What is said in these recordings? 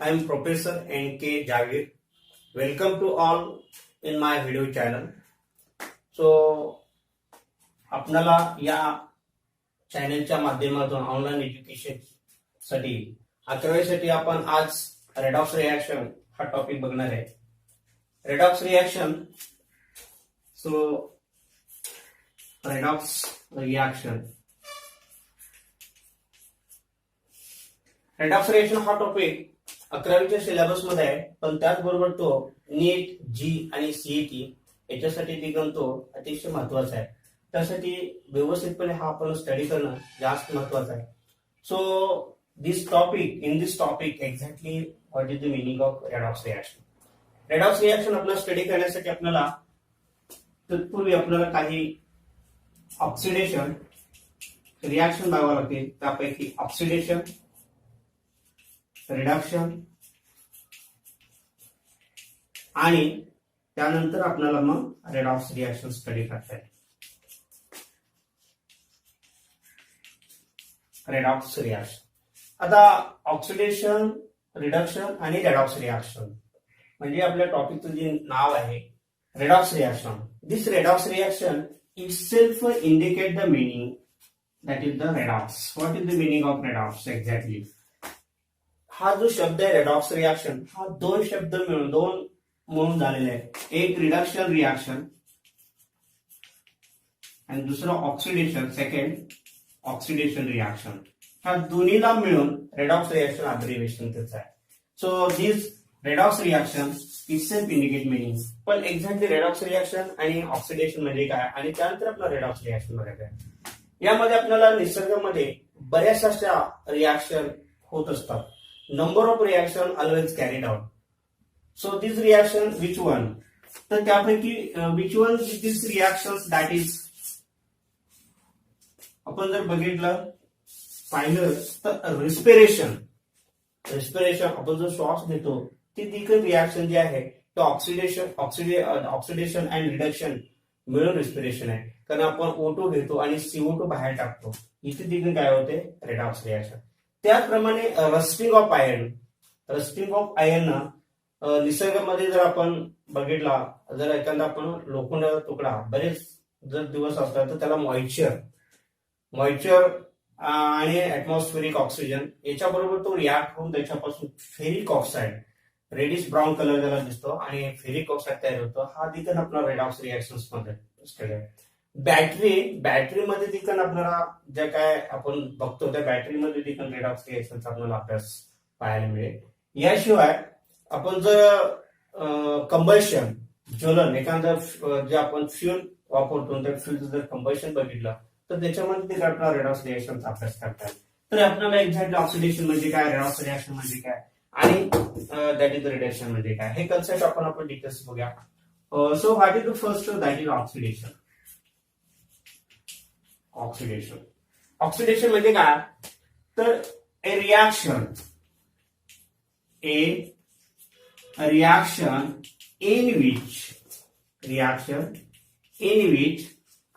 I am Professor N.K. Javir. Welcome to all in my video channel. So, आपणाला या चॅनलच्या माध्यमातून online education साठी 11वी साठी आपण आज रेडॉक्स रिएक्शन हा टॉपिक बघणार आहे. रेडॉक्स रिएक्शन रेडॉक्स रिएक्शन हा टॉपिक 11वीच्या सिलेबस मध्ये आहे, पण त्याचबरोबर तो नीट, जी आणि सीईटी याच्यासाठी देखील तो अतिशय महत्वाचा आहे. त्यासाठी व्यवस्थितपणे हा आपण स्टडी करणं जास्त महत्वाचं आहे. So this topic exactly what is the meaning of redox reaction. Redox reaction आपल्याला स्टडी करण्यासाठी आपल्याला तत्पूर्वी आपल्याला काही ऑक्सिडेशन रिएक्शन बघावं लागतील. त्यापैकी ऑक्सिडेशन, रिडक्शन आणि त्यानंतर आपल्याला मग रेडॉक्स रिएक्शन स्टडी करता येईल. रेडॉक्स रिएक्शन आता ऑक्सिडेशन, रिडक्शन आणि रेडॉक्स रिएक्शन म्हणजे आपल्या टॉपिकचं जे नाव आहे redox reaction. This redox reaction itself indicate the meaning, that is the redox. What is the meaning of redox exactly? हा जो शब्द आहे रेडॉक्स रिएक्शन हा दोन शब्द मिळून झालेला आहे. एक रिडक्शन रिएक्शन आणि दुसरं ऑक्सिडेशन, सेकंड ऑक्सिडेशन रिएक्शन. ह्या दोन्हीला मिळून रेडॉक्स रिएक्शन अब्रिव्हिएशन त्याचं आहे. So this redox reaction itself indicate meaning. पण एक्झॅक्टली रेडॉक्स रिएक्शन आणि ऑक्सिडेशन म्हणजे काय आणि त्यानंतर आपला रेडॉक्स रिएक्शन बघायचं आहे. यामध्ये आपल्याला निसर्गामध्ये बऱ्याच अशा रिएक्शन होत असतात. Number of reaction always carried out. So this reaction which one, तर त्यापैकी which one this reactions that is, आपण जर बघितलं पाहिलं तर रिस्पिरेशन आपण जो श्वास घेतो ती देखील रिएक्शन जे आहे तो ऑक्सिडेशन अँड रिडक्शन मिळून रिस्पिरेशन आहे. कारण आपण O2 घेतो आणि CO2 बाहेर टाकतो, इथे देखील काय होते रेडॉक्स रिएक्शन. त्याचप्रमाणे रस्टिंग ऑफ आयर्न निसर्गामध्ये जर आपण बघितला, जर एखादा आपण लोखंडाचा तुकडा बरेच जर दिवस असतात तर त्याला मॉइश्चर आणि ऍटमॉस्फेरिक ऑक्सिजन याच्याबरोबर तो रिॲक्ट होऊन त्याच्यापासून ferric oxide reddish brown colour ज्याला दिसतो आणि फेरिक ऑक्साईड तयार होतो. हा देखील आपला रेडॉक्स रिएक्शन मध्ये स्टडी आहे. बॅटरीमध्ये देखील आपल्याला ज्या काय आपण बघतो त्या बॅटरीमध्ये देखील रेडॉक्स रिएक्शनचा आपल्याला अभ्यास पाहायला मिळेल. याशिवाय आपण जर कंबशन ज्वलन एखादं जे आपण फ्यूल वापरतो त्या फ्यूलचं जर कंबशन बघितलं तर त्याच्यामध्ये देखील आपल्याला रेडॉक्स रिएक्शनचा अभ्यास करता येईल. तर आपल्याला एक्झॅक्टली ऑक्सिडेशन म्हणजे काय, रेडॉक्स रिएक्शन म्हणजे काय आणि दॅट इज रिडक्शन म्हणजे काय हे कन्सेप्ट आपण डिटेल्स बघूया. So what is the first, that is oxidation. Oxidation म्हणजे काय, तर ए रिएक्शन in which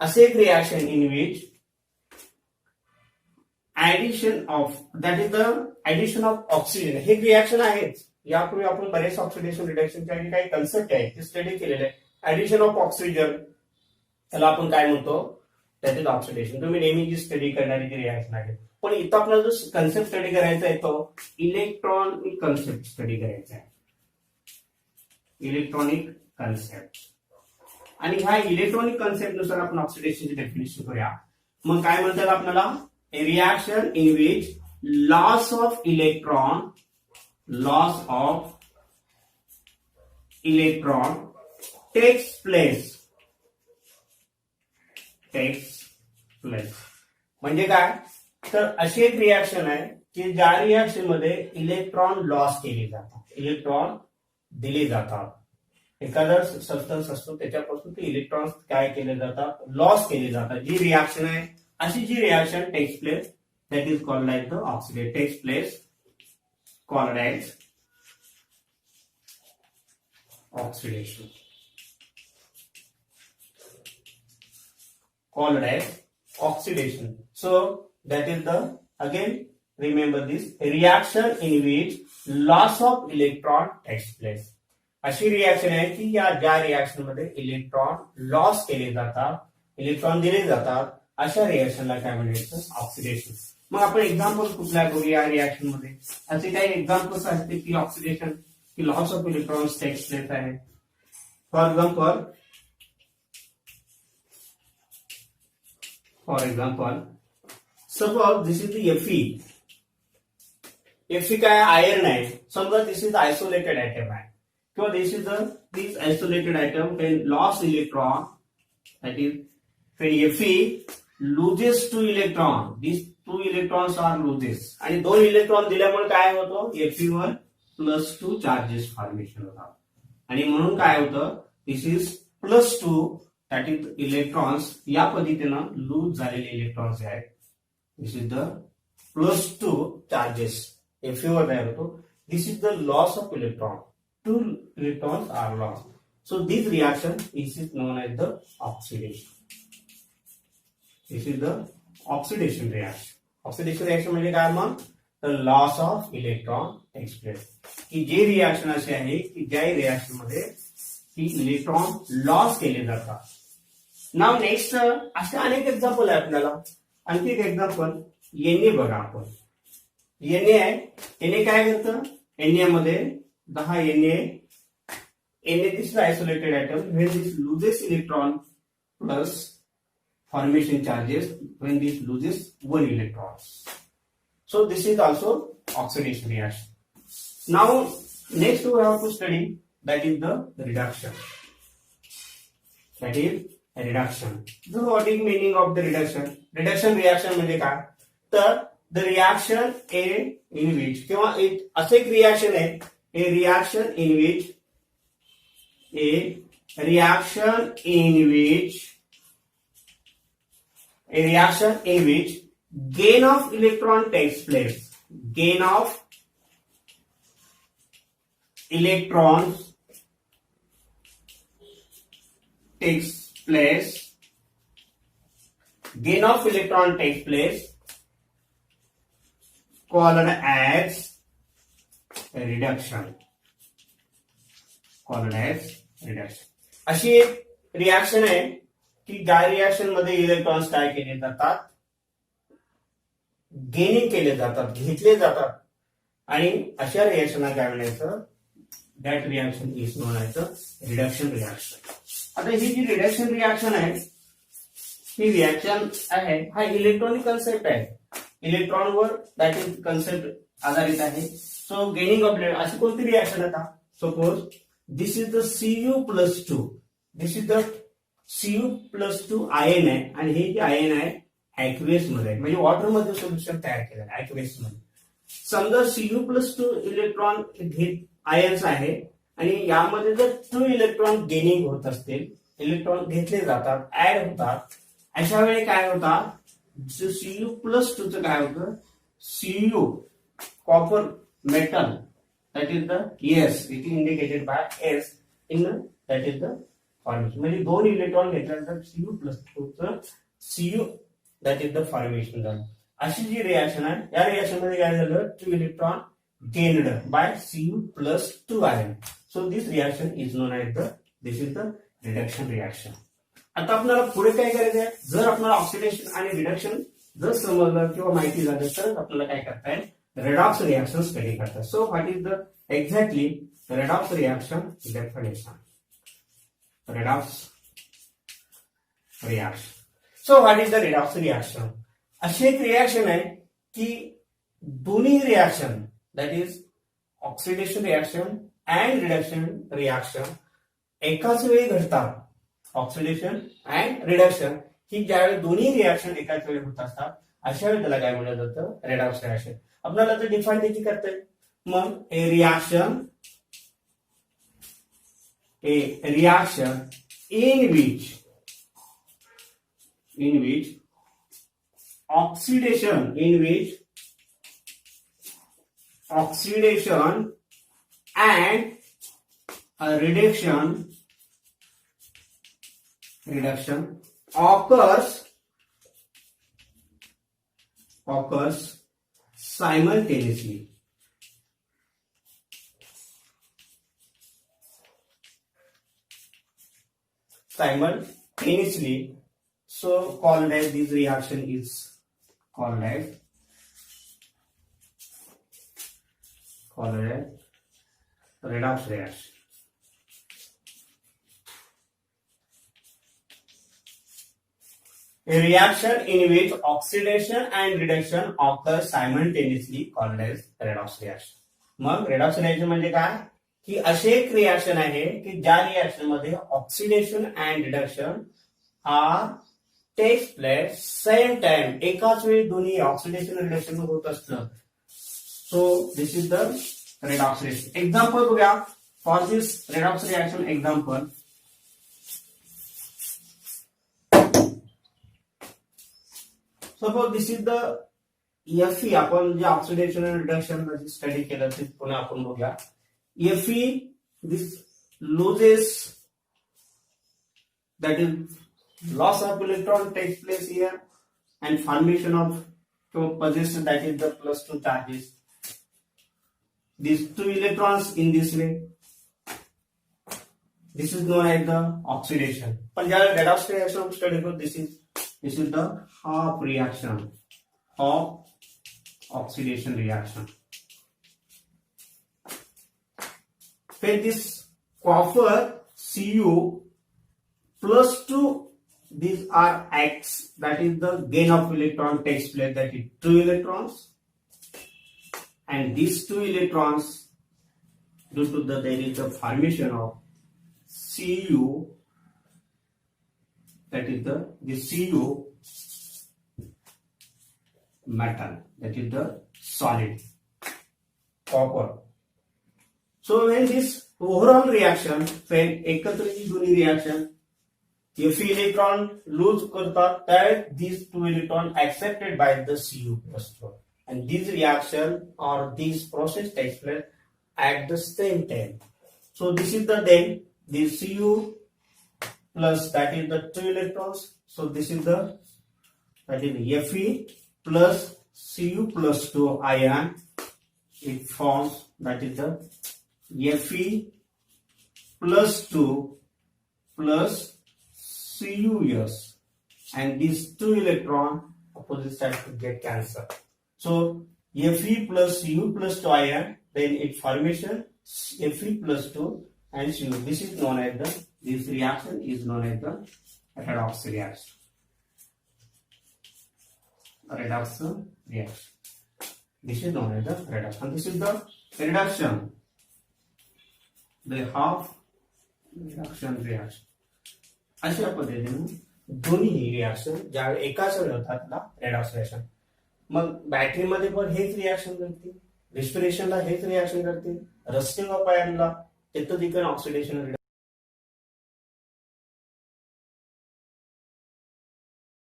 असे एक reaction in which addition of oxygen हे रिएक्शन आहेच. यापूर्वी आपण बरेच ऑक्सिडेशन रिडक्शनचे काही कन्सेप्ट आहे ते स्टडी केलेले आहे. ऍडिशन ऑफ ऑक्सिजन त्याला आपण काय म्हणतो, दॅट इज ऑक्सिडेशन. तुम्ही नेहमी जी स्टडी करणारी जी रिएक्शन आहे, पण इथं आपल्याला जो कन्सेप्ट स्टडी करायचा आहे तो इलेक्ट्रॉनिक कन्सेप्ट स्टडी करायचा आहे. इलेक्ट्रॉनिक कन्सेप्ट आणि ह्या इलेक्ट्रॉनिक कन्सेप्ट नुसार आपण ऑक्सिडेशनची डेफिनेशन करूया. मग काय म्हणतात आपल्याला, a reaction in which loss of electron takes place. म्हणजे काय, तर अशी एक रिएक्शन आहे की ज्या रिएक्शन मध्ये इलेक्ट्रॉन लॉस केले जातात, इलेक्ट्रॉन दिले जातात. एखादा सबस्टन्स असतो त्याच्यापासून ते इलेक्ट्रॉन्स काय केले जातात, लॉस केले जातात. जी रिएक्शन आहे अशी जी reaction takes place that is called like the oxidation takes place called as oxidation. So that is the, again remember this, a reaction in which loss of electron takes place. अशी reaction आहे की या ज्या reaction मध्ये electron loss केले जातात, electron दिले जातात, अशा रिॲक्शनला काय म्हणायचं? ऑक्सिडेशन. मग आपण एक्झाम्पल कुठल्या करूया रिॲक्शन मध्ये? असे काही एक्झाम्पल्स असते की ऑक्सिडेशन की loss of electrons takes place आहे. For example suppose this is the Fe. Fe काय आयर्न आहे. समजा दिस इज आयसोलेटेड आयटम आहे किंवा this isolated item can loss electron, that is when Fe loses 2 electron, these 2 electrons are loses आणि 2 electron दिल्यामुळे काय होतं? Fe वर +2 चार्जेस फॉर्मेशन होतात आणि म्हणून काय होतं? This is +2 that is electrons या पद्धतीनं लूज झालेले इलेक्ट्रॉन्स आहेत. This is the +2 charges Fe वर तयार होतो. This is the loss of electron. 2 electrons are lost. So this reaction is known as the oxidation. This is the oxidation reaction. Oxidation reaction म्हणजे काय मग? The loss of electron takes place. की जे reaction असे आहे की ज्या reaction मध्ये की इलेक्ट्रॉन लॉस केले जातात. नाव नेक्स्ट असे अनेक एक्झाम्पल आहे आपल्याला. आणखी एक एक्झाम्पल Na बघा आपण. Na आहे. Na काय करतं? Na मध्ये 10 Na this is isolated atom when this loses electron plus formation charges when this loses 1 electron. So this is also oxidation reaction. Now next we have to study that is the reduction. That is reduction. So what is meaning of the reduction? Reduction reaction म्हणजे काय? तर the reaction in which किंवा असे एक reaction आहे a reaction in which gain of electron takes place. Gain of electrons takes place. Gain of electron takes place called as reduction. Called as reduction. अशी एक reaction आहे की ज्या reaction मध्ये इलेक्ट्रॉन्स काय केले जातात? गेनिंग केले जातात, घेतले जातात आणि अशा रिएक्शनला काय म्हणायचं? That reaction is known as reduction reaction. आता ही जी रिडक्शन रिएक्शन आहे ही रिएक्शन आहे हा इलेक्ट्रॉनिक कन्सेप्ट आहे. इलेक्ट्रॉनवर दॅट इज कन्सेप्ट आधारित आहे. सो गेनिंग ऑफ अशी कोणती रिएक्शन आता? Suppose this is the Cu+2. This is the Cu+2 ion आहे आणि हे जे आयन आहे ऍक्वेस मध्ये म्हणजे वॉटर मध्ये सोल्युशन तयार केलं आहे ऍक्वेस मध्ये. समजा Cu+2 इलेक्ट्रॉन आयन्स आहे आणि यामध्ये जर 2 इलेक्ट्रॉन गेनिंग होत असतील, इलेक्ट्रॉन घेतले जातात, ऍड होतात, अशा वेळी काय होतात? Cu+2 काय होतं? Cu copper metal that is the S, it is indicated by S in that is the formation. म्हणजे 2 इलेक्ट्रॉन घेतल्यानंतर Cu+2 Cu that is the formation झालं. अशी जी रिएक्शन आहे या रिएक्शन मध्ये काय झालं? 2 electron gained by Cu+2 ion. So this reaction is known as this is the reduction reaction. आता आपल्याला पुढे काय करायचं आहे? जर आपल्याला ऑक्सिडेशन आणि रिडक्शन जर समजलं किंवा माहिती झालं तर आपल्याला काय करता येईल? redox reaction study करता. So what is the exactly redox reaction definition? Redox reaction. So what is the redox reaction? अशी एक रिएक्शन आहे की दोन्ही reaction that is oxidation reaction and reduction reaction एकाच वेळी घडतात. ऑक्सिडेशन अँड रिडक्शन ही ज्यावेळी दोन्ही रिएक्शन एकाच वेळी होत असतात अशा वेळी त्याला काय म्हटलं जातं? Redox reaction. आपल्याला तर डिफाईन त्याची करता येईल. मग ए reaction in which oxidation and reduction occurs simultaneously. simultaneously. So called as this reaction is called as redox reaction. A reaction in which oxidation and reduction occur simultaneously called as redox reaction. मग redox reaction म्हणजे काय की असे एक reaction आहे की ज्या reaction मध्ये oxidation and reduction are takes place same time, एकाच वेळी दोन्ही ऑक्सिडेशन आणि रिडक्शन होत असतं. So this is the redox reaction. Example बघूया for this redox reaction. Example suppose this is the Fe. आपण जे ऑक्सिडेशन आणि रिडक्शन मध्ये स्टडी केलं ते पुन्हा आपण बघूया. Fe, this loses, that is loss of electron takes place here and formation of two positions, that is the +2 charges. These 2 electrons in this way, this is known as the oxidation. पण ज्या redox reaction study करू, this is the half reaction of oxidation reaction. When this copper Cu +2, these are X, that is the gain of electron takes place, that is 2 electrons, and these 2 electrons, due to there is the formation of Cu, that is the Cu metal, that is the solid copper. So when this overall reaction, when एकत्र ही दोन्ही reaction Fe electron lose करतात, that these 2 electron accepted by the Cu cluster, and this reaction or this process takes place at the same time. So this is the Cu plus, that is the 2 electrons. So this is that is Fe plus Cu plus 2 ion. It forms, that is the Fe plus 2 plus Cus, and these 2 electron opposite side to get cancelled. So Fe plus Cu plus 2 ion, then its formation Fe plus 2 and Cu. This is known as this reaction is known as the redox reaction. Redox reaction. This is known as the reduction. This is the reduction. The half reduction reaction. अशा पद्धतीने दोन्ही reaction ज्या एकाच वेळी होतात ना redox reaction. मग बॅटरीमध्ये पण हेच रिएक्शन करतील, रेस्पिरेशनला हेच रिएक्शन करतील, रस्टिंग ऑफ आयनला तिथं ऑक्सिडेशन